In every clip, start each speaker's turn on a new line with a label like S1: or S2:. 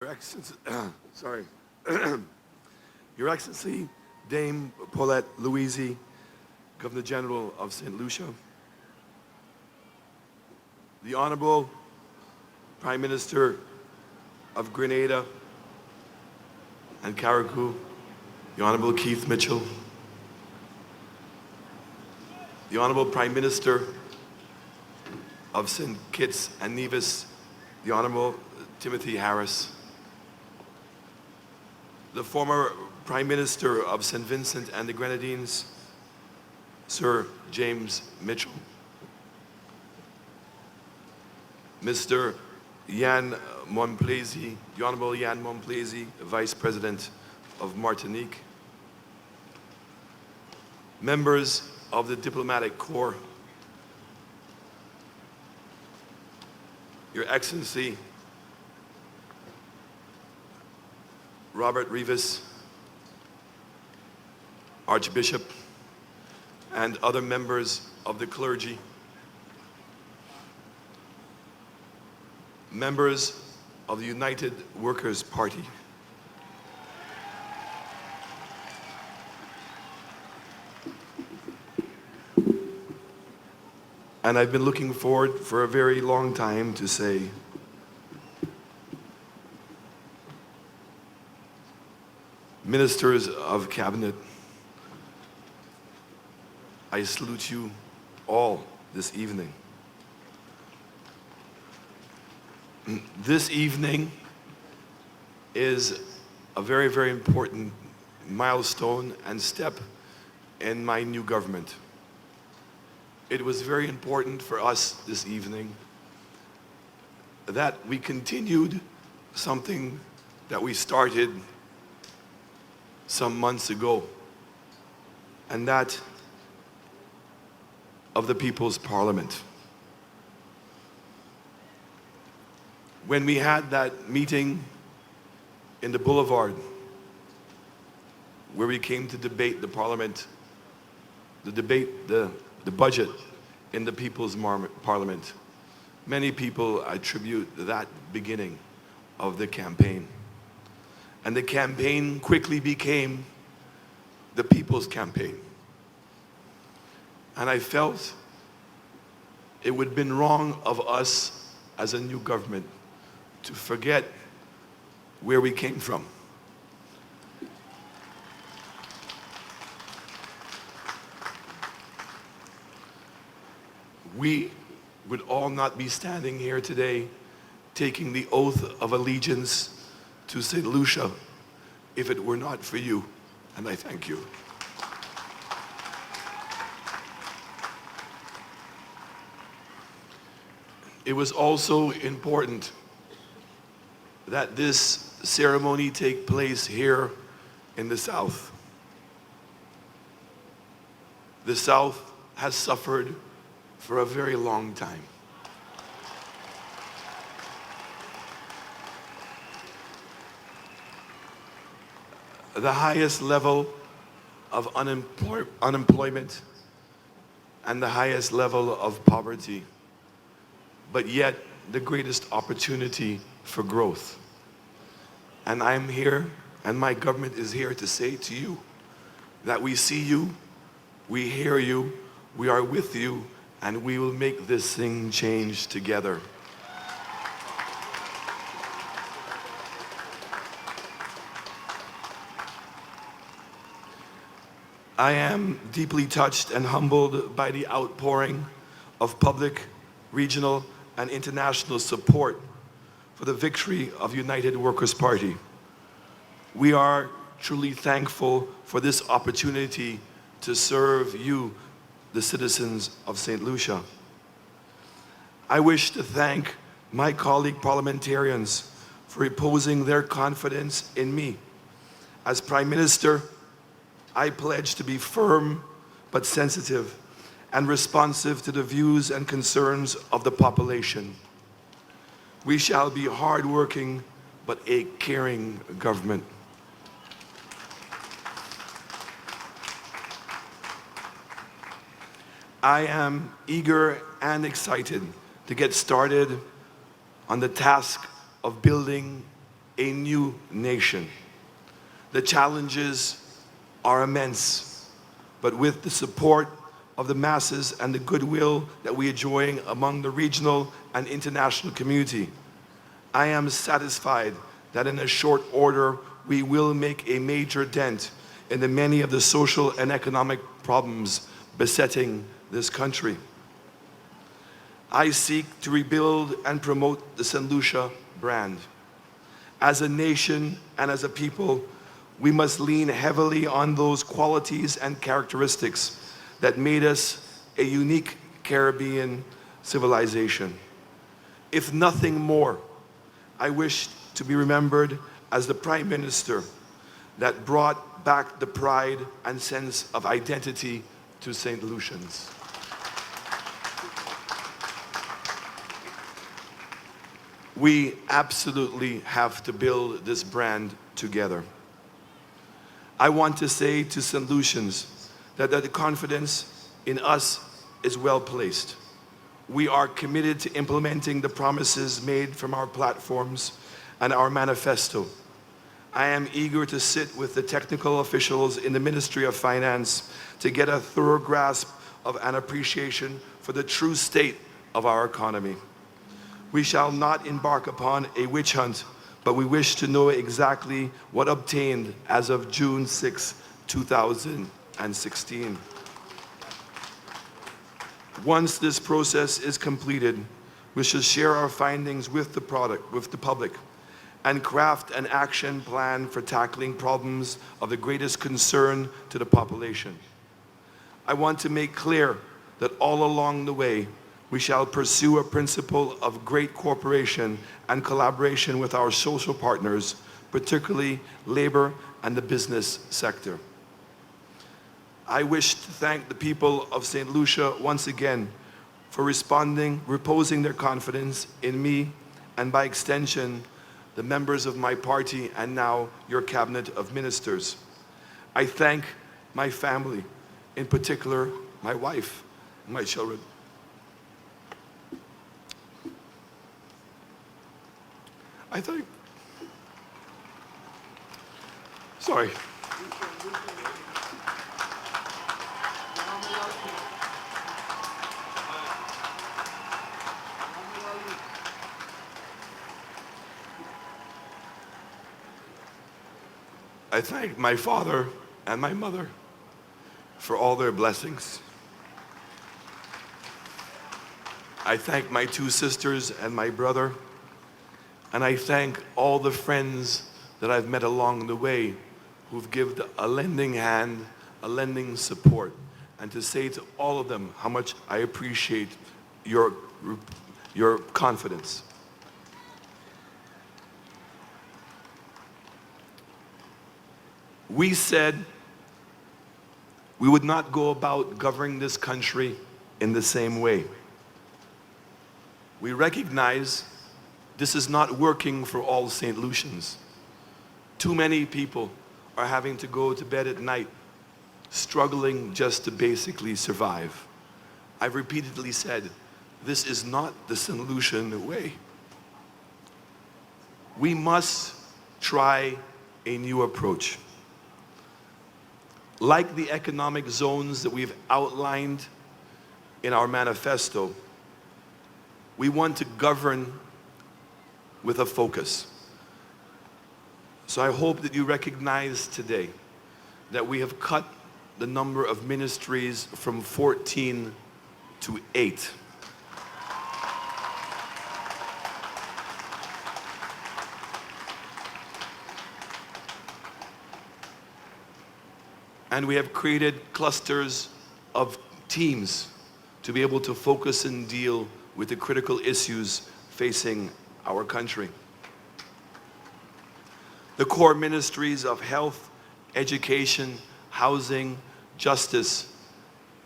S1: Your Excellency, sorry, Your Excellency, Dame Paulette Louise, Governor General of St. Lucia, the Honorable Prime Minister of Grenada and Carriacou, the Honorable Keith Mitchell, the Honorable Prime Minister of St. Kitts and Nevis, the Honorable Timothy Harris, the former Prime Minister of St. Vincent and the Grenadines, Sir James Mitchell, Mr. Yan Monplaisy, the Honorable Yan Monplaisy, Vice President of Martinique, members of the Diplomatic Corps, Your Excellency, Robert Rivas, Archbishop, and other members of the clergy, members of the United Workers' Party, and I've been looking forward for a very long time to say, Ministers of Cabinet, I salute you all this evening. This evening is a very, very important milestone and step in my new government. It was very important for us this evening that we continued something that we started some months ago, and that of the People's Parliament. When we had that meeting in the Boulevard, where we came to debate the Parliament, the budget in the People's Parliament, many people attribute that beginning of the campaign. And the campaign quickly became the People's Campaign. And I felt it would have been wrong of us as a new government to forget where we came from. We would all not be standing here today taking the oath of allegiance to St. Lucia if it were not for you, and I thank you. It was also important that this ceremony take place here in the South. The South has suffered for a very long time. The highest level of unemployment and the highest level of poverty, but yet the greatest opportunity for growth. And I'm here, and my government is here to say to you that we see you, we hear you, we are with you, and we will make this thing change together. I am deeply touched and humbled by the outpouring of public, regional, and international support for the victory of United Workers' Party. We are truly thankful for this opportunity to serve you, the citizens of St. Lucia. I wish to thank my colleague parliamentarians for reposing their confidence in me. As Prime Minister, I pledge to be firm but sensitive and responsive to the views and concerns of the population. We shall be hardworking but a caring government. I am eager and excited to get started on the task of building a new nation. The challenges are immense, but with the support of the masses and the goodwill that we are enjoying among the regional and international community, I am satisfied that in a short order we will make a major dent in the many of the social and economic problems besetting this country. I seek to rebuild and promote the St. Lucia brand. As a nation and as a people, we must lean heavily on those qualities and characteristics that made us a unique Caribbean civilization. If nothing more, I wish to be remembered as the Prime Minister that brought back the pride and sense of identity to St. Lucians. We absolutely have to build this brand together. I want to say to St. Lucians that the confidence in us is well placed. We are committed to implementing the promises made from our platforms and our manifesto. I am eager to sit with the technical officials in the Ministry of Finance to get a thorough grasp of an appreciation for the true state of our economy. We shall not embark upon a witch hunt, but we wish to know exactly what obtained as of June 6, 2016. Once this process is completed, we shall share our findings with the public, and craft an action plan for tackling problems of the greatest concern to the population. I want to make clear that all along the way, we shall pursue a principle of great cooperation and collaboration with our social partners, particularly labor and the business sector. I wish to thank the people of St. Lucia once again for reposing their confidence in me, and by extension, the members of my party and now your cabinet of ministers. I thank my family, in particular my wife and my children. Sorry. I thank my father and my mother for all their blessings. I thank my two sisters and my brother, and I thank all the friends that I've met along the way who've given a lending hand, a lending support, and to say to all of them how much I appreciate your confidence. We said we would not go about governing this country in the same way. We recognize this is not working for all St. Lucians. Too many people are having to go to bed at night struggling just to basically survive. I've repeatedly said, this is not the St. Lucian way. We must try a new approach. Like the economic zones that we've outlined in our manifesto, we want to govern with a focus. So I hope that you recognize today that we have cut the number of ministries from 14 to 8. And we have created clusters of teams to be able to focus and deal with the critical issues facing our country. The core ministries of health, education, housing, justice,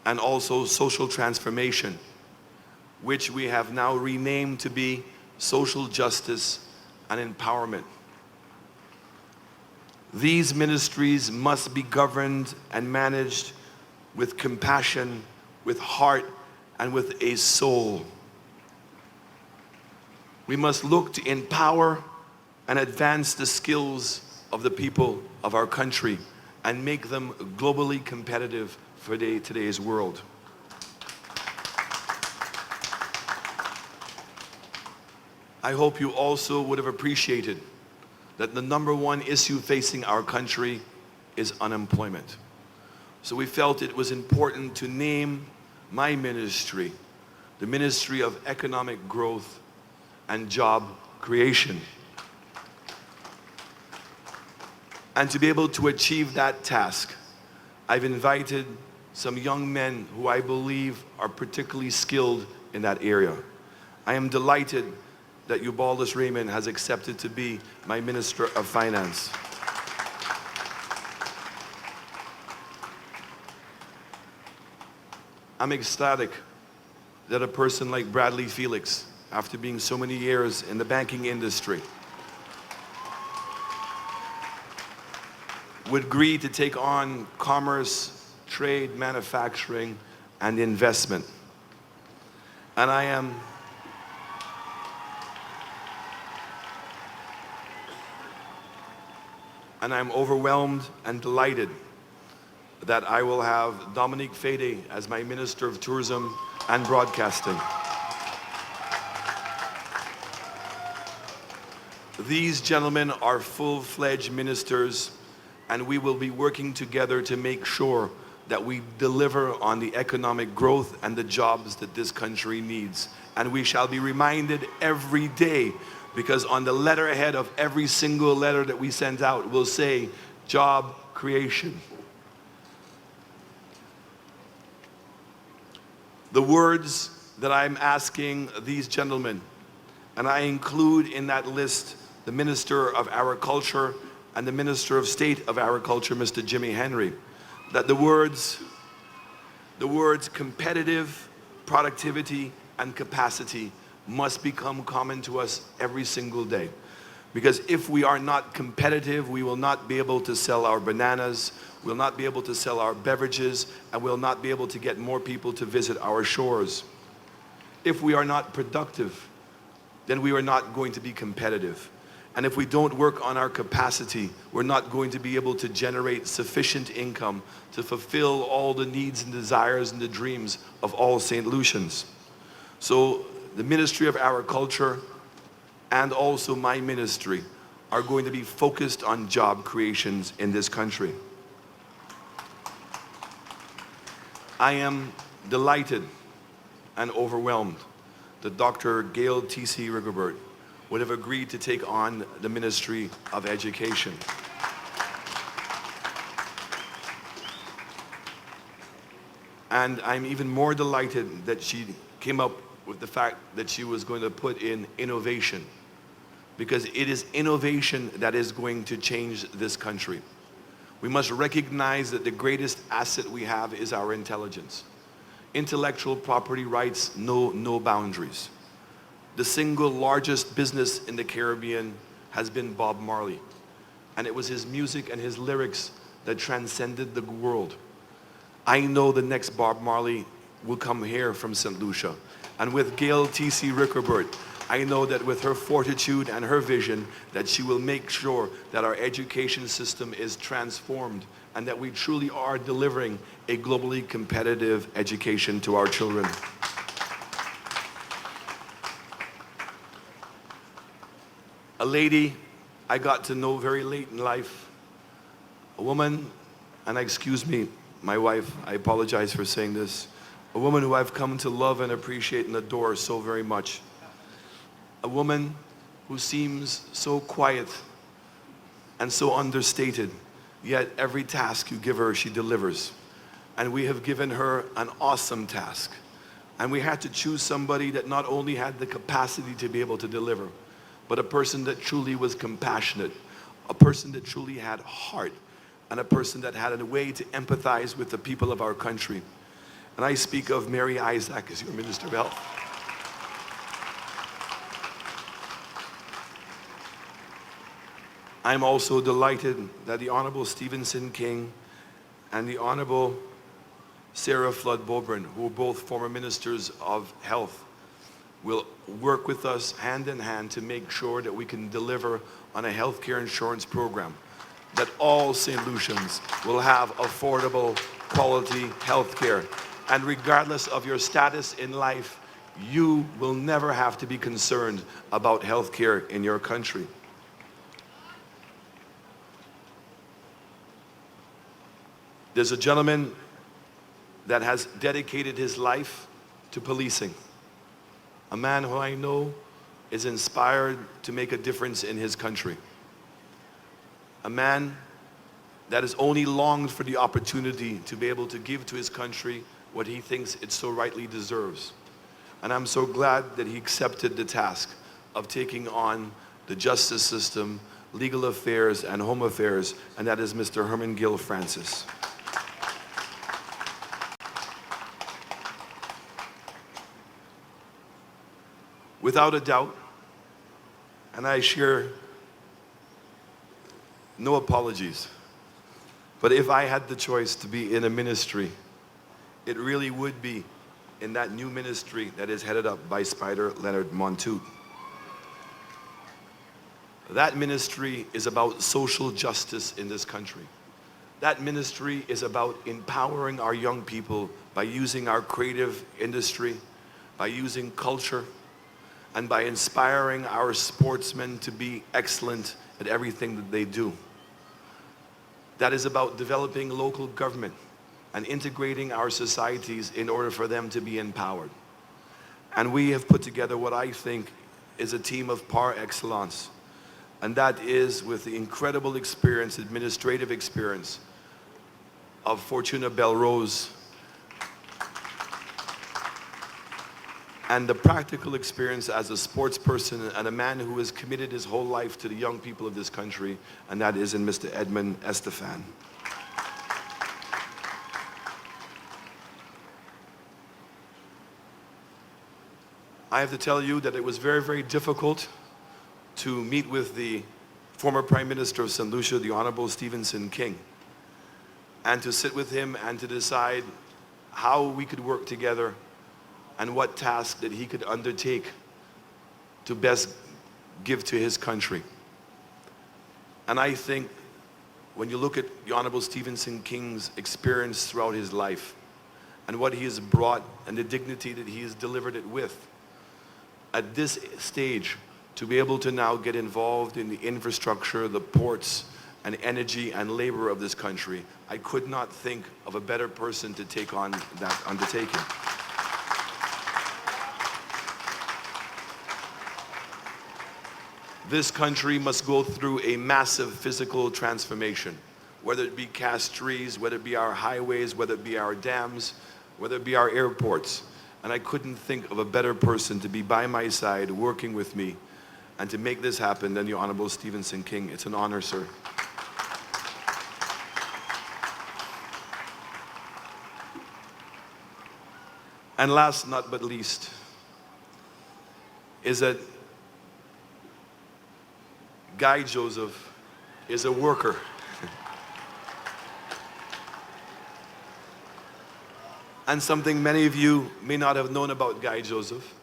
S1: and also social transformation, which we have now renamed to be social justice and empowerment. These ministries must be governed and managed with compassion, with heart, and with a soul. We must look to empower and advance the skills of the people of our country and make them globally competitive for today's world. I hope you also would have appreciated that the number one issue facing our country is unemployment. So we felt it was important to name my ministry the Ministry of Economic Growth and Job Creation. And to be able to achieve that task, I've invited some young men who I believe are particularly skilled in that area. I am delighted that Eubaldus Raymond has accepted to be my Minister of Finance. I'm ecstatic that a person like Bradley Felix, after being so many years in the banking industry, would agree to take on commerce, trade, manufacturing, and investment. And I'm overwhelmed and delighted that I will have Dominique Fede as my Minister of Tourism and Broadcasting. These gentlemen are full-fledged ministers, and we will be working together to make sure that we deliver on the economic growth and the jobs that this country needs. And we shall be reminded every day, because on the letterhead of every single letter that we send out will say job creation. The words that I'm asking these gentlemen, and I include in that list the Minister of Agriculture and the Minister of State of Agriculture, Mr. Jimmy Henry, that the words competitive, productivity, and capacity must become common to us every single day. Because if we are not competitive, we will not be able to sell our bananas, we'll not be able to sell our beverages, and we'll not be able to get more people to visit our shores. If we are not productive, then we are not going to be competitive. And if we don't work on our capacity, we're not going to be able to generate sufficient income to fulfill all the needs and desires and the dreams of all St. Lucians. So the Ministry of Agriculture and also my ministry are going to be focused on job creations in this country. I am delighted and overwhelmed that Dr. Gail T.C. Rigobert would have agreed to take on the Ministry of Education. And I'm even more delighted that she came up with the fact that she was going to put in innovation, because it is innovation that is going to change this country. We must recognize that the greatest asset we have is our intelligence. Intellectual property rights know no boundaries. The single largest business in the Caribbean has been Bob Marley, and it was his music and his lyrics that transcended the world. I know the next Bob Marley will come here from St. Lucia, and with Gail T.C. Rigobert, I know that with her fortitude and her vision, that she will make sure that our education system is transformed and that we truly are delivering a globally competitive education to our children. A lady I got to know very late in life, a woman, and excuse me, my wife, I apologize for saying this, a woman who I've come to love and appreciate and adore so very much. A woman who seems so quiet and so understated, yet every task you give her, she delivers. And we have given her an awesome task. And we had to choose somebody that not only had the capacity to be able to deliver, but a person that truly was compassionate, a person that truly had heart, and a person that had a way to empathize with the people of our country. And I speak of Mary Isaac as your Minister of Health. I'm also delighted that the Honorable Stevenson King and the Honorable Sarah Flood Boburn, who are both former Ministers of Health, will work with us hand in hand to make sure that we can deliver on a healthcare insurance program, that all St. Lucians will have affordable, quality healthcare. And regardless of your status in life, you will never have to be concerned about healthcare in your country. There's a gentleman that has dedicated his life to policing. A man who I know is inspired to make a difference in his country. A man that has only longed for the opportunity to be able to give to his country what he thinks it so rightly deserves. And I'm so glad that he accepted the task of taking on the justice system, legal affairs, and home affairs, and that is Mr. Herman Gill Francis. Without a doubt, and I share no apologies, but if I had the choice to be in a ministry, it really would be in that new ministry that is headed up by Spider Leonard Montoute. That ministry is about social justice in this country. That ministry is about empowering our young people by using our creative industry, by using culture, and by inspiring our sportsmen to be excellent at everything that they do. That is about developing local government and integrating our societies in order for them to be empowered. And we have put together what I think is a team of par excellence, and that is with the incredible experience, administrative experience of Fortuna Belrose, and the practical experience as a sports person and a man who has committed his whole life to the young people of this country, and that is in Mr. Edmund Estefan. I have to tell you that it was very, very difficult to meet with the former Prime Minister of St. Lucia, the Honorable Stephenson King, and to sit with him and to decide how we could work together and what task that he could undertake to best give to his country. And I think when you look at the Honorable Stephenson King's experience throughout his life and what he has brought and the dignity that he has delivered it with, at this stage, to be able to now get involved in the infrastructure, the ports, and energy and labor of this country, I could not think of a better person to take on that undertaking. This country must go through a massive physical transformation, whether it be cast trees, whether it be our highways, whether it be our dams, whether it be our airports. And I couldn't think of a better person to be by my side, working with me, and to make this happen than the Honorable Stephenson King. It's an honor, sir. And last not but least is that Guy Joseph is a worker. And something many of you may not have known about Guy Joseph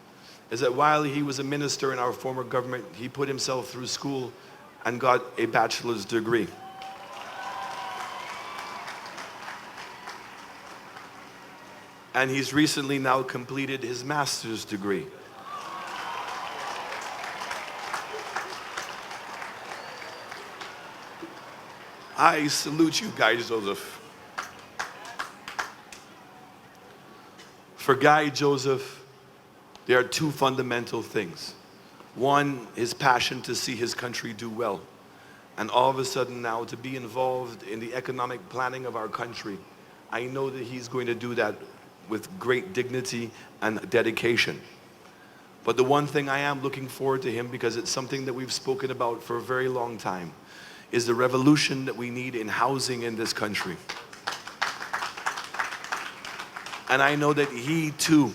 S1: is that while he was a minister in our former government, he put himself through school and got a bachelor's degree. And he's recently now completed his master's degree. I salute you, Guy Joseph. For Guy Joseph, there are two fundamental things. One, his passion to see his country do well. And all of a sudden now to be involved in the economic planning of our country, I know that he's going to do that with great dignity and dedication. But the one thing I am looking forward to him, because it's something that we've spoken about for a very long time, is the revolution that we need in housing in this country. And I know that he too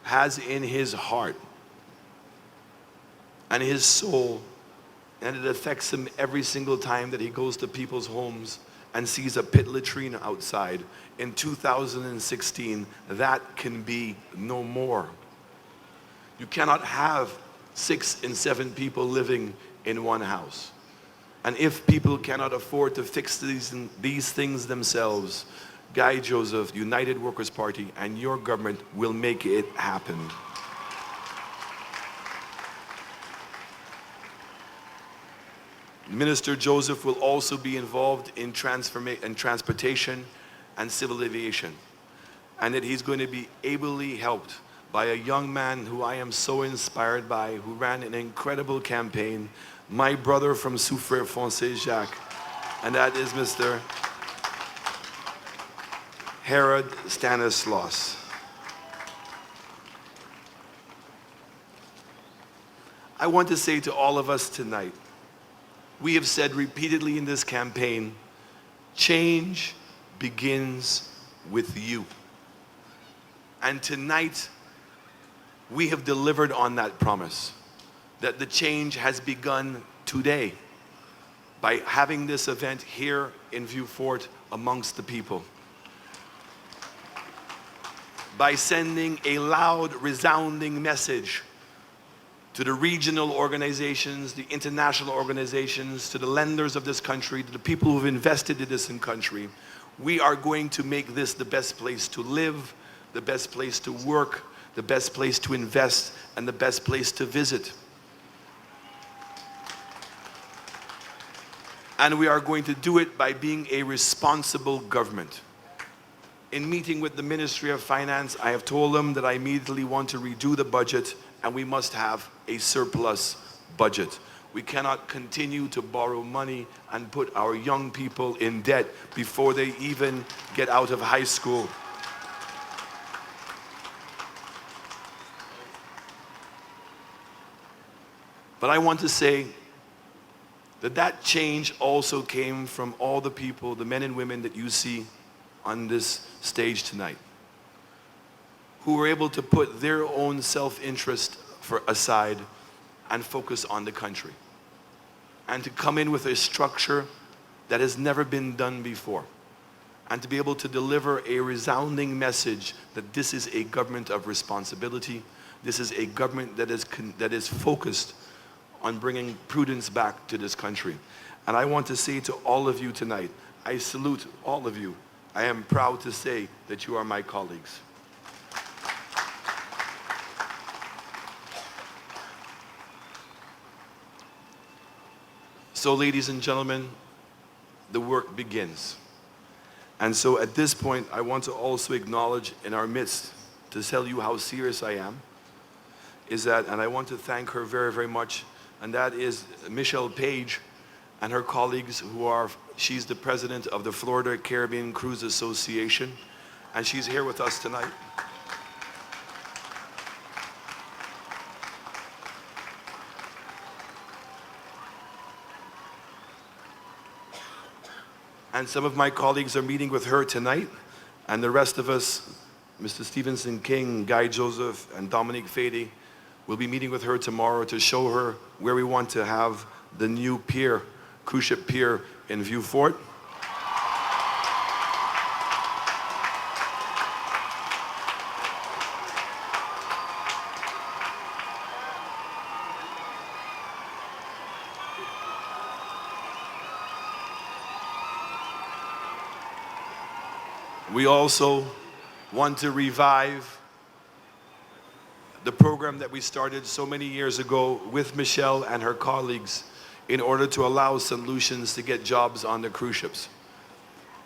S1: has in his heart and his soul, and it affects him every single time that he goes to people's homes and sees a pit latrine outside. In 2016, that can be no more. You cannot have 6 and 7 people living in one house. And if people cannot afford to fix these things themselves, Guy Joseph, United Workers' Party, and your government will make it happen. Minister Joseph will also be involved in transportation and civil aviation, and that he's going to be ably helped by a young man who I am so inspired by, who ran an incredible campaign, my brother from Soufrière Foncé Jacques, and that is Mr. Herod Stanislaus. I want to say to all of us tonight, we have said repeatedly in this campaign, change begins with you. And tonight, we have delivered on that promise, that the change has begun today by having this event here in Vieux Fort amongst the people. By sending a loud, resounding message to the regional organizations, the international organizations, to the lenders of this country, to the people who've invested in this country. We are going to make this the best place to live, the best place to work, the best place to invest, and the best place to visit. And we are going to do it by being a responsible government. In meeting with the Ministry of Finance, I have told them that I immediately want to redo the budget, and we must have a surplus budget. We cannot continue to borrow money and put our young people in debt before they even get out of high school. But I want to say that that change also came from all the people, the men and women that you see on this stage tonight, who were able to put their own self-interest aside and focus on the country, and to come in with a structure that has never been done before, and to be able to deliver a resounding message that this is a government of responsibility, this is a government that is focused on bringing prudence back to this country. And I want to say to all of you tonight, I salute all of you. I am proud to say that you are my colleagues. So, ladies and gentlemen, the work begins. And so at this point, I want to also acknowledge in our midst, to tell you how serious I am, is that, and I want to thank her very, very much, and that is Michelle Page and her colleagues she's the president of the Florida Caribbean Cruise Association, and she's here with us tonight. And some of my colleagues are meeting with her tonight, and the rest of us, Mr. Stevenson King, Guy Joseph, and Dominique Fady, will be meeting with her tomorrow to show her where we want to have the new pier, cruise ship pier in Vieux Fort. We also want to revive the program that we started so many years ago with Michelle and her colleagues in order to allow solutions to get jobs on the cruise ships.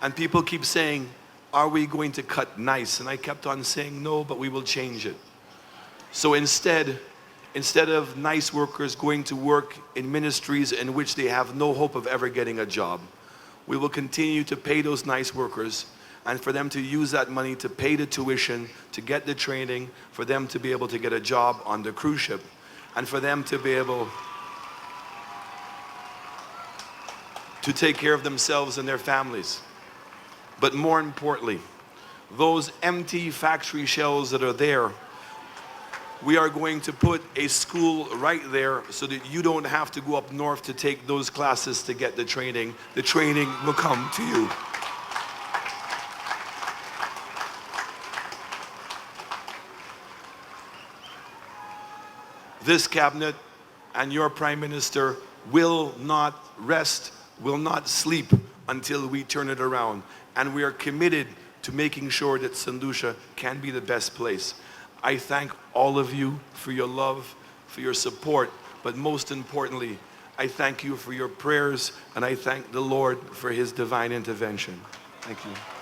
S1: And people keep saying, are we going to cut nice? And I kept on saying, no, but we will change it. So instead of nice workers going to work in ministries in which they have no hope of ever getting a job, we will continue to pay those nice workers and for them to use that money to pay the tuition, to get the training, for them to be able to get a job on the cruise ship, and for them to be able to take care of themselves and their families. But more importantly, those empty factory shells that are there, we are going to put a school right there so that you don't have to go up north to take those classes to get the training. The training will come to you. This cabinet and your Prime Minister will not rest, will not sleep until we turn it around. And we are committed to making sure that St. Lucia can be the best place. I thank all of you for your love, for your support, but most importantly, I thank you for your prayers, and I thank the Lord for his divine intervention. Thank you.